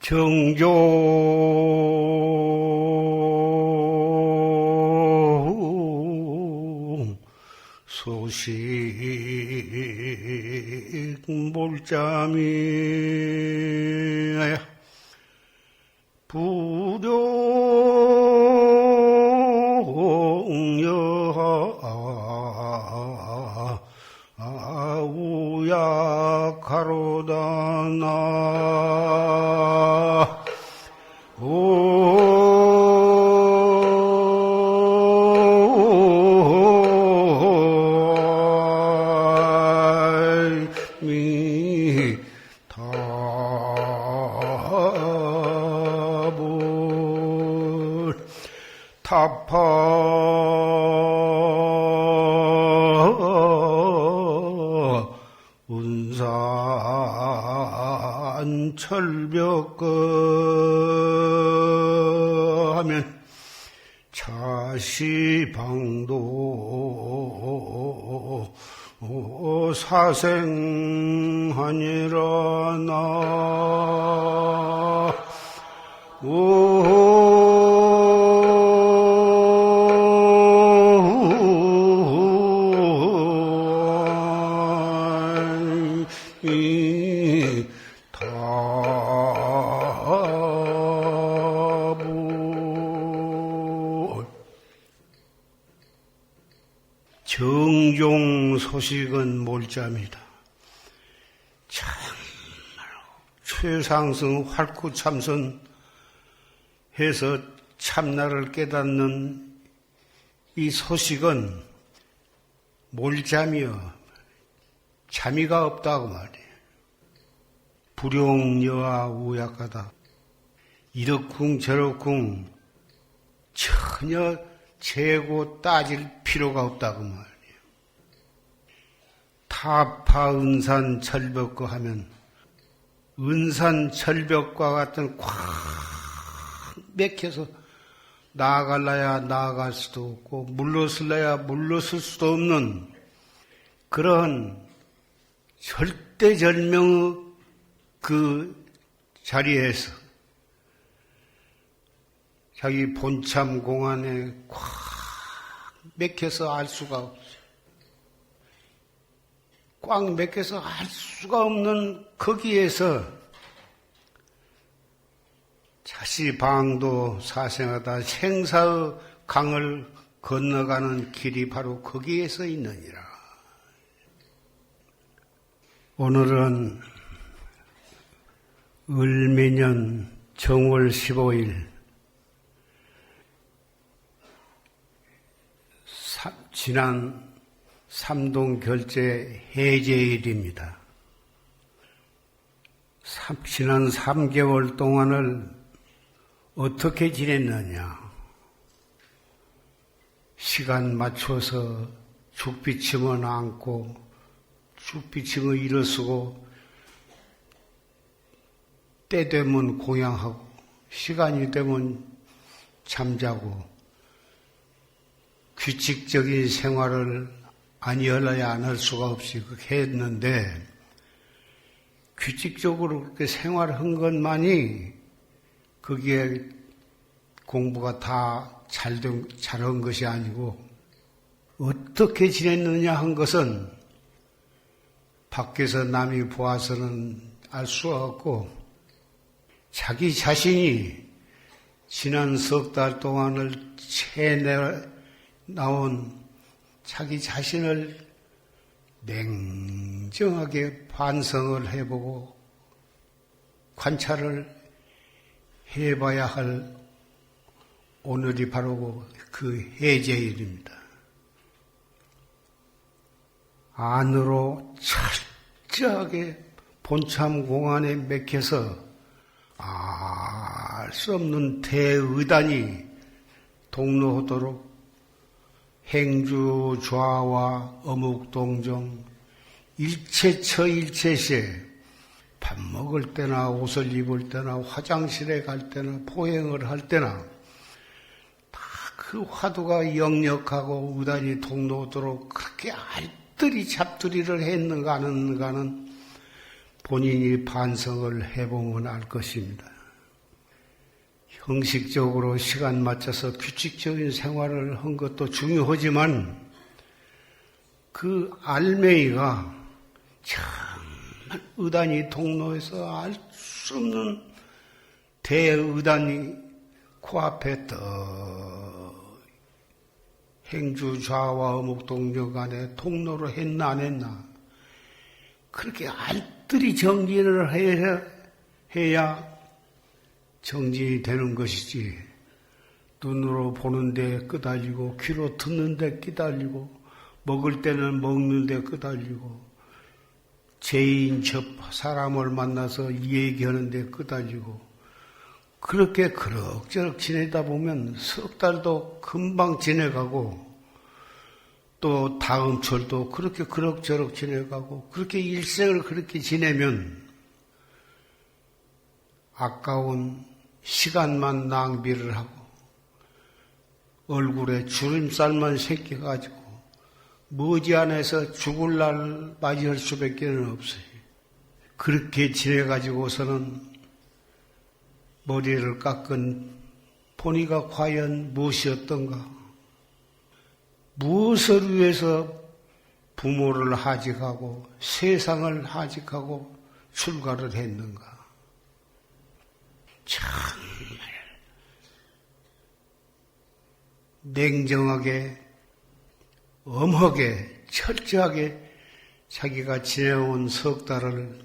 정종 소식 몰잠이 불용여하 우약하로다 나 타파 운산 철벽거 하면 자시방도 사생하니라 나 정종 소식은 몰잠이다. 참말로 최상승 활구참선 해서 참나를 깨닫는 이 소식은 몰잠이여 잠이가 없다고 말이에요. 불용여하 우약하다. 이렇쿵 저렇쿵 전혀 재고 따질 필요가 없다고 말이에요. 타파 은산 철벽거 하면 은산 철벽과 같은 꽉 맥혀서 나아갈라야 나아갈 수도 없고 물러설라야 물러설 수도 없는 그러한 절대절명의 그 자리에서 자기 본참 공안에 꽉 맥혀서 알 수가 없어요. 꽉 맥혀서 알 수가 없는 거기에서 자시방도 사생하다 생사의 강을 건너가는 길이 바로 거기에서 있느니라. 오늘은 을미년 정월 15일 지난 삼동결제 해제일입니다. 지난 3개월 동안을 어떻게 지냈느냐? 시간 맞춰서 죽비침을 안고 죽비침을 일어서고 때 되면 공양하고 시간이 되면 잠자고 규칙적인 생활을 아니하려야 안 할 수가 없이 그렇게 했는데 규칙적으로 그렇게 생활한 것만이 거기에 공부가 다 잘한 것이 아니고 어떻게 지냈느냐 한 것은 밖에서 남이 보아서는 알 수가 없고 자기 자신이 지난 석 달 동안을 나온 자기 자신을 냉정하게 반성을 해보고 관찰을 해봐야 할 오늘이 바로 그 해제일입니다. 안으로 철저하게 본참 공안에 맥혀서 알 수 없는 대의단이 동로하도록 행주 좌와 어묵동정 일체처 일체시에 밥 먹을 때나 옷을 입을 때나 화장실에 갈 때나 포행을 할 때나 다 그 화두가 역력하고 의단이 동로하도록 그렇게 알뜰히 잡두리를 했는가 안 했는가는 본인이 반성을 해보면 알 것입니다. 형식적으로 시간 맞춰서 규칙적인 생활을 한 것도 중요하지만 그 알맹이가 정말 의단이 통로에서 알 수 없는 대의단이 코앞에 떡 행주 좌와 어묵동력 간에 통로를 했나 안 했나 그렇게 알뜰히 정진을 해야 정진이 되는 것이지 눈으로 보는데 끄달리고 귀로 듣는데 끼달리고 먹을 때는 먹는데 끄달리고 제인접 사람을 만나서 얘기하는데 끄달리고 그렇게 그럭저럭 지내다 보면 석 달도 금방 지내가고 또 다음 철도 그렇게 그럭저럭 지내가고 그렇게 일생을 그렇게 지내면 아까운 시간만 낭비를 하고 얼굴에 주름살만 새겨가지고 머지않아서 죽을 날 맞이할 수밖에 없어요. 그렇게 지내가지고서는 머리를 깎은 본의가 과연 무엇이었던가? 무엇을 위해서 부모를 하직하고 세상을 하직하고 출가를 했는가? 정말 냉정하게 엄하게 철저하게 자기가 지내온 석 달을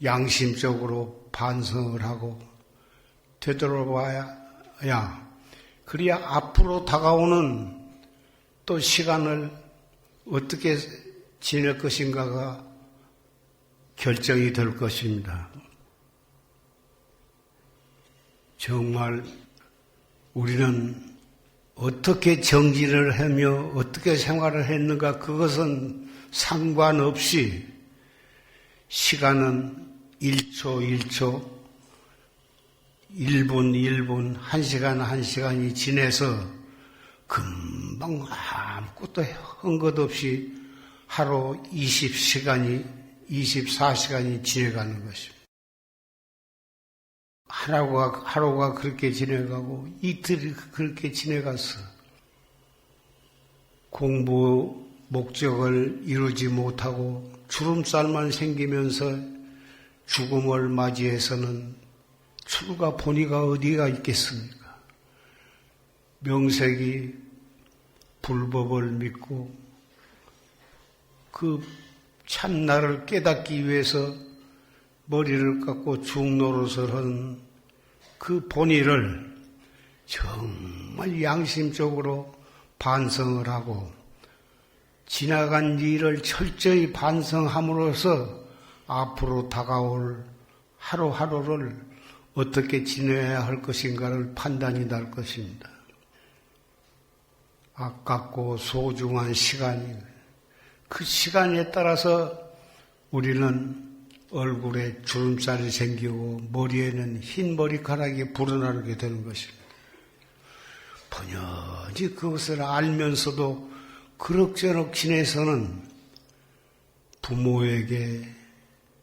양심적으로 반성을 하고 되돌아봐야 그래야 앞으로 다가오는 또 시간을 어떻게 지낼 것인가가 결정이 될 것입니다. 정말 우리는 어떻게 정진을 하며 어떻게 생활을 했는가 그것은 상관없이 시간은 1초 1초 1분 1분 1시간 1시간이 지내서 금방 아무것도 한 것 없이 하루 20시간이 24시간이 지내가는 것입니다. 하루가 그렇게 지내가고 이틀이 그렇게 지내갔어. 공부 목적을 이루지 못하고 주름살만 생기면서 죽음을 맞이해서는 출가 본의가 어디가 있겠습니까? 명색이 불법을 믿고 그 참나를 깨닫기 위해서 머리를 깎고 중노릇을 한 그 본의를 정말 양심적으로 반성을 하고 지나간 일을 철저히 반성함으로써 앞으로 다가올 하루하루를 어떻게 지내야 할 것인가를 판단이 날 것입니다. 아깝고 소중한 시간이 그 시간에 따라서 우리는 얼굴에 주름살이 생기고 머리에는 흰 머리카락이 불어나게 되는 것입니다. 번연히 그것을 알면서도 그럭저럭 지내서는 부모에게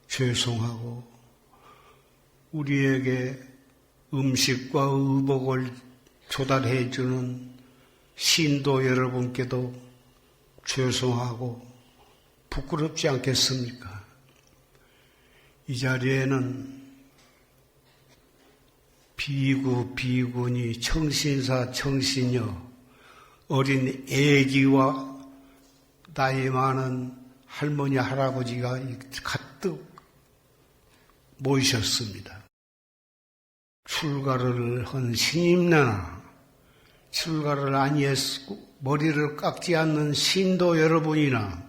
죄송하고 우리에게 음식과 의복을 조달해 주는 신도 여러분께도 죄송하고 부끄럽지 않겠습니까? 이 자리에는 비구, 비구니, 청신사, 청신녀, 어린 애기와 나이 많은 할머니, 할아버지가 가득 모이셨습니다. 출가를 한 신임내나 출가를 아니했고 머리를 깎지 않는 신도 여러분이나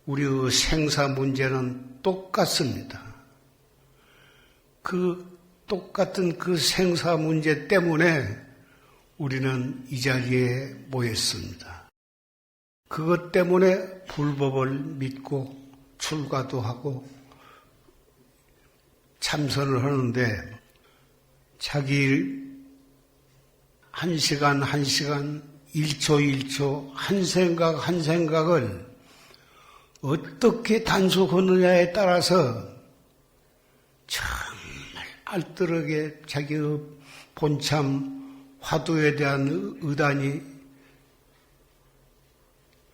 우리의 생사 문제는 똑같습니다. 그 똑같은 그 생사 문제 때문에 우리는 이 자리에 모였습니다. 그것 때문에 불법을 믿고 출가도 하고 참선을 하는데 자기 한 시간 한 시간 1초 1초 한 생각 한 생각을 어떻게 단속하느냐에 따라서 정말 알뜰하게 자기의 본참 화두에 대한 의단이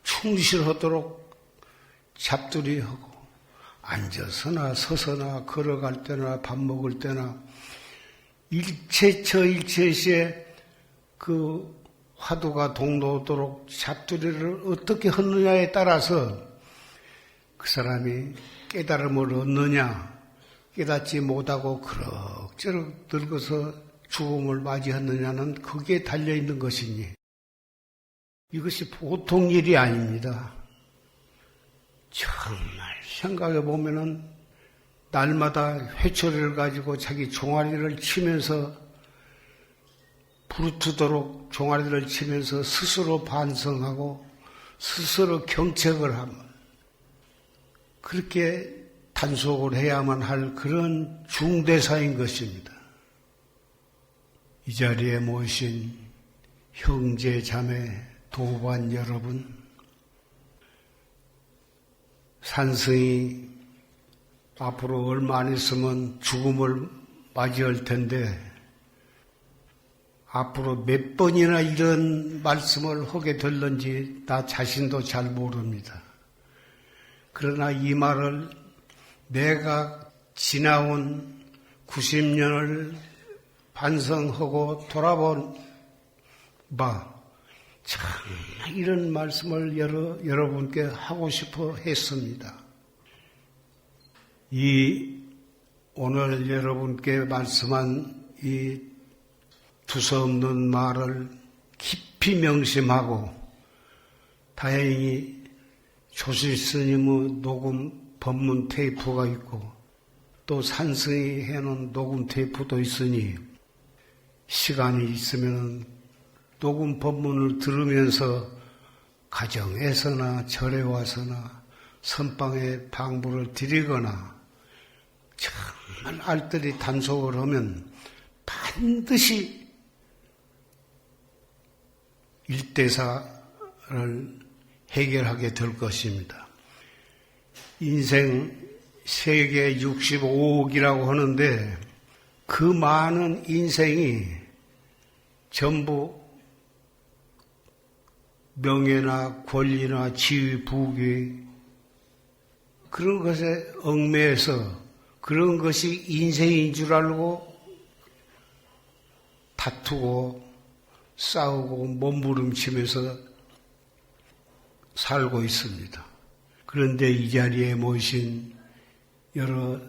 충실하도록 잡두리하고 앉아서나 서서나 걸어갈 때나 밥 먹을 때나 일체처 일체시에 그 화두가 동로도록 잡두리를 어떻게 하느냐에 따라서 그 사람이 깨달음을 얻느냐, 깨닫지 못하고 그럭저럭 늙어서 죽음을 맞이하느냐는 거기에 달려있는 것이니 이것이 보통 일이 아닙니다. 정말 생각해 보면은 날마다 회초리를 가지고 자기 종아리를 치면서 부르트도록 종아리를 치면서 스스로 반성하고 스스로 경책을 하면 그렇게 단속을 해야만 할 그런 중대사인 것입니다. 이 자리에 모신 형제 자매 도반 여러분, 산승이 앞으로 얼마 안 있으면 죽음을 맞이할 텐데 앞으로 몇 번이나 이런 말씀을 하게 될는지 나 자신도 잘 모릅니다. 그러나 이 말을 내가 지나온 90년을 반성하고 돌아본 바 참 이런 말씀을 여러분께 하고 싶어 했습니다. 이 오늘 여러분께 말씀한 이 두서없는 말을 깊이 명심하고 다행히 조실 스님의 녹음 법문 테이프가 있고 또 산승이 해놓은 녹음 테이프도 있으니 시간이 있으면 녹음 법문을 들으면서 가정에서나 절에 와서나 선방에 방부를 드리거나 정말 알뜰히 단속을 하면 반드시 일대사를 해결하게 될 것입니다. 인생 세계 65억이라고 하는데 그 많은 인생이 전부 명예나 권리나 지위, 부귀 그런 것에 얽매여서 그런 것이 인생인 줄 알고 다투고 싸우고 몸부림치면서 살고 있습니다. 그런데 이 자리에 모신 여러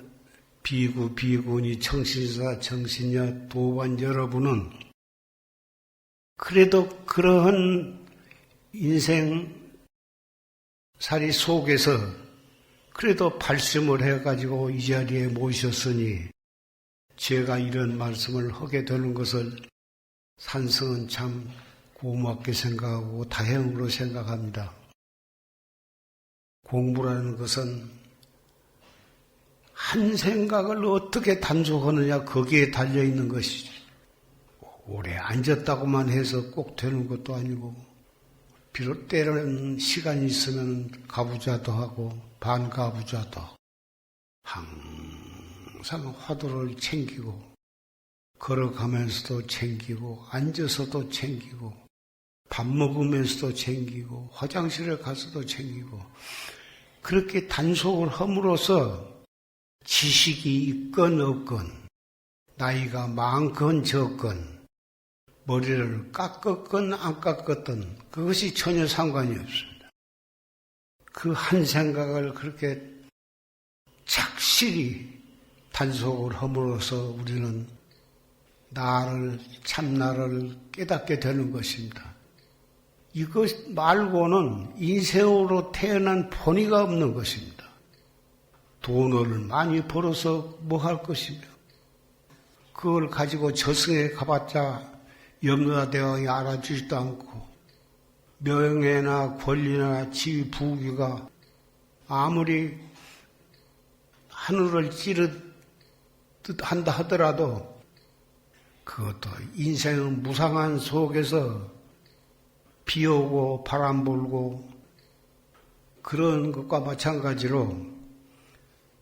비구, 비구니, 청신사, 청신녀, 도반 여러분은 그래도 그러한 인생살이 속에서 그래도 발심을 해가지고 이 자리에 모셨으니 제가 이런 말씀을 하게 되는 것을 산승은 참 고맙게 생각하고 다행으로 생각합니다. 공부라는 것은 한 생각을 어떻게 단속하느냐 거기에 달려있는 것이지 오래 앉았다고만 해서 꼭 되는 것도 아니고 비록 때로는 시간이 있으면 가부좌도 하고 반가부좌도 하고 항상 화두를 챙기고 걸어가면서도 챙기고 앉아서도 챙기고 밥 먹으면서도 챙기고 화장실에 가서도 챙기고 그렇게 단속을 함으로써 지식이 있건 없건 나이가 많건 적건 머리를 깎았건 안 깎았건 그것이 전혀 상관이 없습니다. 그 한 생각을 그렇게 착실히 단속을 함으로써 우리는 참나를 깨닫게 되는 것입니다. 이것 말고는 인생으로 태어난 본의가 없는 것입니다. 돈을 많이 벌어서 뭐 할 것이며 그걸 가지고 저승에 가봤자 염라대왕이 알아주지도 않고 명예나 권리나 지위 부귀가 아무리 하늘을 찌르듯 한다 하더라도 그것도 인생은 무상한 속에서 비 오고 바람 불고 그런 것과 마찬가지로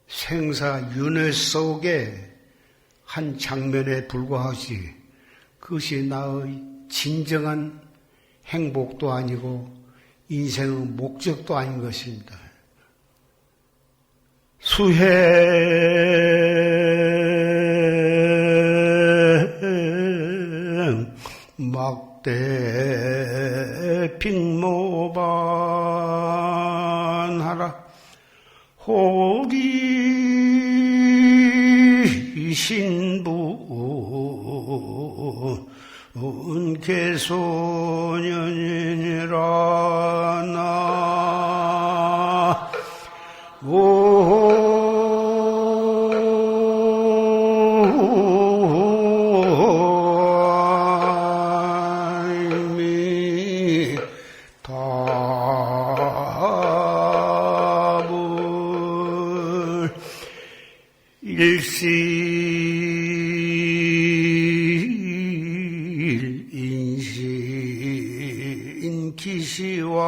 생사 윤회 속에 한 장면에 불과하지 그것이 나의 진정한 행복도 아니고 인생의 목적도 아닌 것입니다. 수행 막대 빅모반하라 호기 신부 개소년이니라 나 답을 일실인신 기시와며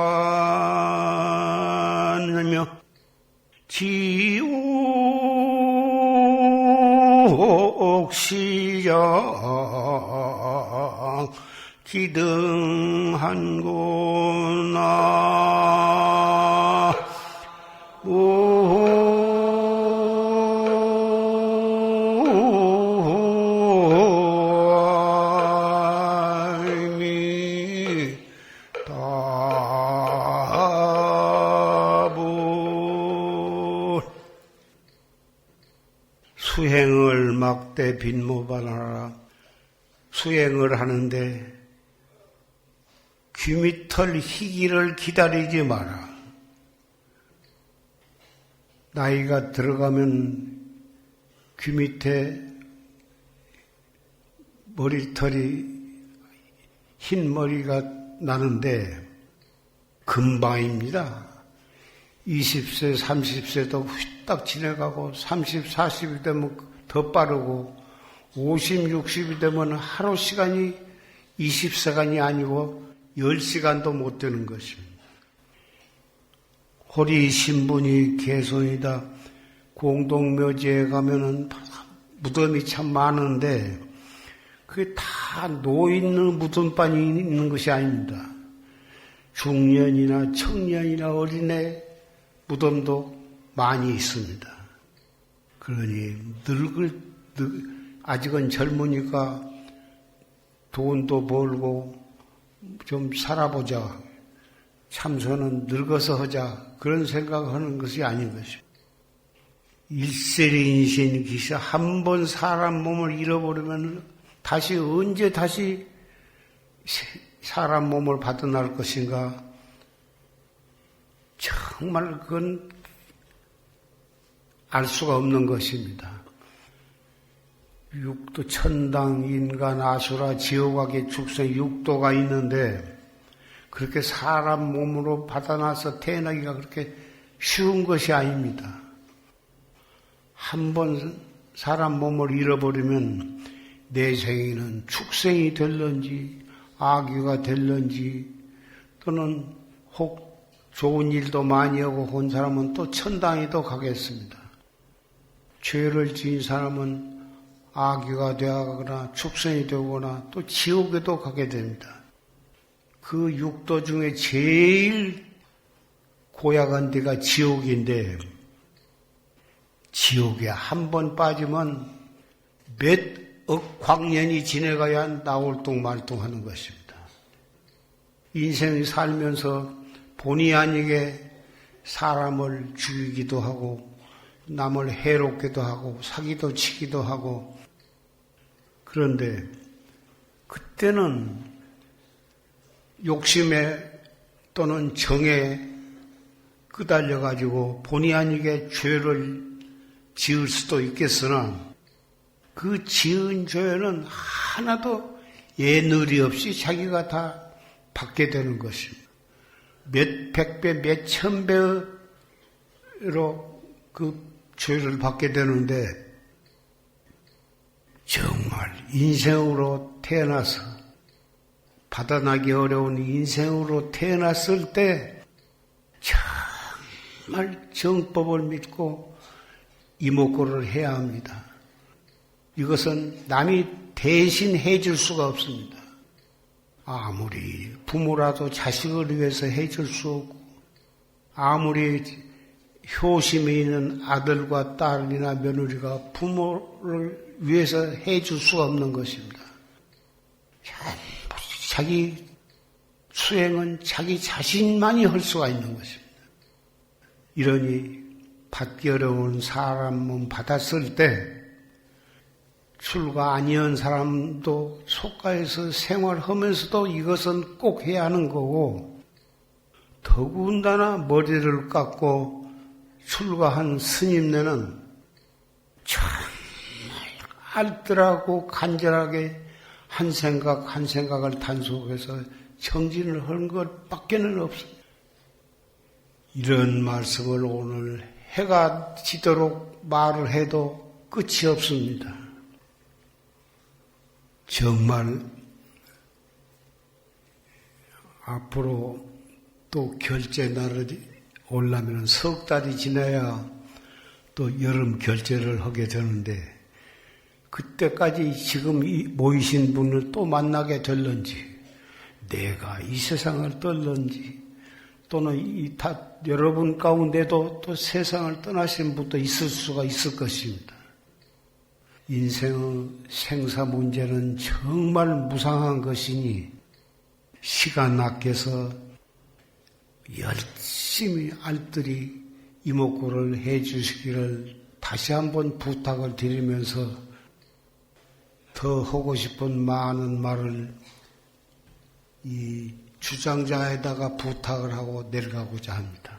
지옥시장 기등한구나 수행을 막대 빈모반하라. 수행을 하는데 귀밑털 희기를 기다리지 마라. 나이가 들어가면 귀밑에 머리털이 흰 머리가 나는데 금방입니다. 20세, 30세도 휘딱 지나가고 30, 40이 되면 더 빠르고 50, 60이 되면 하루 시간이 20시간이 아니고 10시간도 못 되는 것입니다. 호리 신분이 개손이다. 공동묘지에 가면은 무덤이 참 많은데 그게 다 노인의 무덤반이 있는 것이 아닙니다. 중년이나 청년이나 어린애 무덤도 많이 있습니다. 그러니 아직은 젊으니까 돈도 벌고 좀 살아보자. 참선은 늙어서 하자. 그런 생각하는 것이 아닌 것이죠. 일세리인신 기사 한 번 사람 몸을 잃어버리면 다시 언제 다시 사람 몸을 받아날 것인가? 정말 그건 알 수가 없는 것입니다. 육도 천당, 인간, 아수라, 지옥악의 축생 육도가 있는데 그렇게 사람 몸으로 받아나서 태어나기가 그렇게 쉬운 것이 아닙니다. 한 번 사람 몸을 잃어버리면 내생에는 축생이 될런지 아귀가 될런지 또는 혹 좋은 일도 많이 하고 온 사람은 또 천당에도 가겠습니다. 죄를 지은 사람은 아귀가 되거나 축생이 되거나 또 지옥에도 가게 됩니다. 그 육도 중에 제일 고약한 데가 지옥인데 지옥에 한 번 빠지면 몇억 광년이 지내가야 나올 똥말똥하는 것입니다. 인생이 살면서 본의 아니게 사람을 죽이기도 하고 남을 해롭기도 하고 사기도 치기도 하고 그런데 그때는 욕심에 또는 정에 끄달려 가지고 본의 아니게 죄를 지을 수도 있겠으나 그 지은 죄는 하나도 예늘이 없이 자기가 다 받게 되는 것입니다. 몇 백배, 몇 천배로 그 죄를 받게 되는데 정말 인생으로 태어나서 받아나기 어려운 인생으로 태어났을 때 정말 정법을 믿고 이목구를 해야 합니다. 이것은 남이 대신 해줄 수가 없습니다. 아무리 부모라도 자식을 위해서 해줄 수 없고, 아무리 효심이 있는 아들과 딸이나 며느리가 부모를 위해서 해줄 수가 없는 것입니다. 자기 수행은 자기 자신만이 할 수가 있는 것입니다. 이러니 받기 어려운 사람 몸 받았을 때 출가 아니한 사람도 속가에서 생활하면서도 이것은 꼭 해야 하는 거고, 더군다나 머리를 깎고 출가한 스님네는 정말 알뜰하고 간절하게 한 생각을 단속해서 정진을 하는 것밖에는 없습니다. 이런 말씀을 오늘 해가 지도록 말을 해도 끝이 없습니다. 정말 앞으로 또 결제 날이 오려면 석 달이 지나야 또 여름 결제를 하게 되는데, 그때까지 지금 모이신 분을 또 만나게 될런지, 내가 이 세상을 떨는지, 또는 여러분 가운데도 또 세상을 떠나신 분도 있을 수가 있을 것입니다. 인생의 생사 문제는 정말 무상한 것이니 시간 아껴서 열심히 알뜰히 이목구를 해 주시기를 다시 한번 부탁을 드리면서 더 하고 싶은 많은 말을 이 주장자에다가 부탁을 하고 내려가고자 합니다.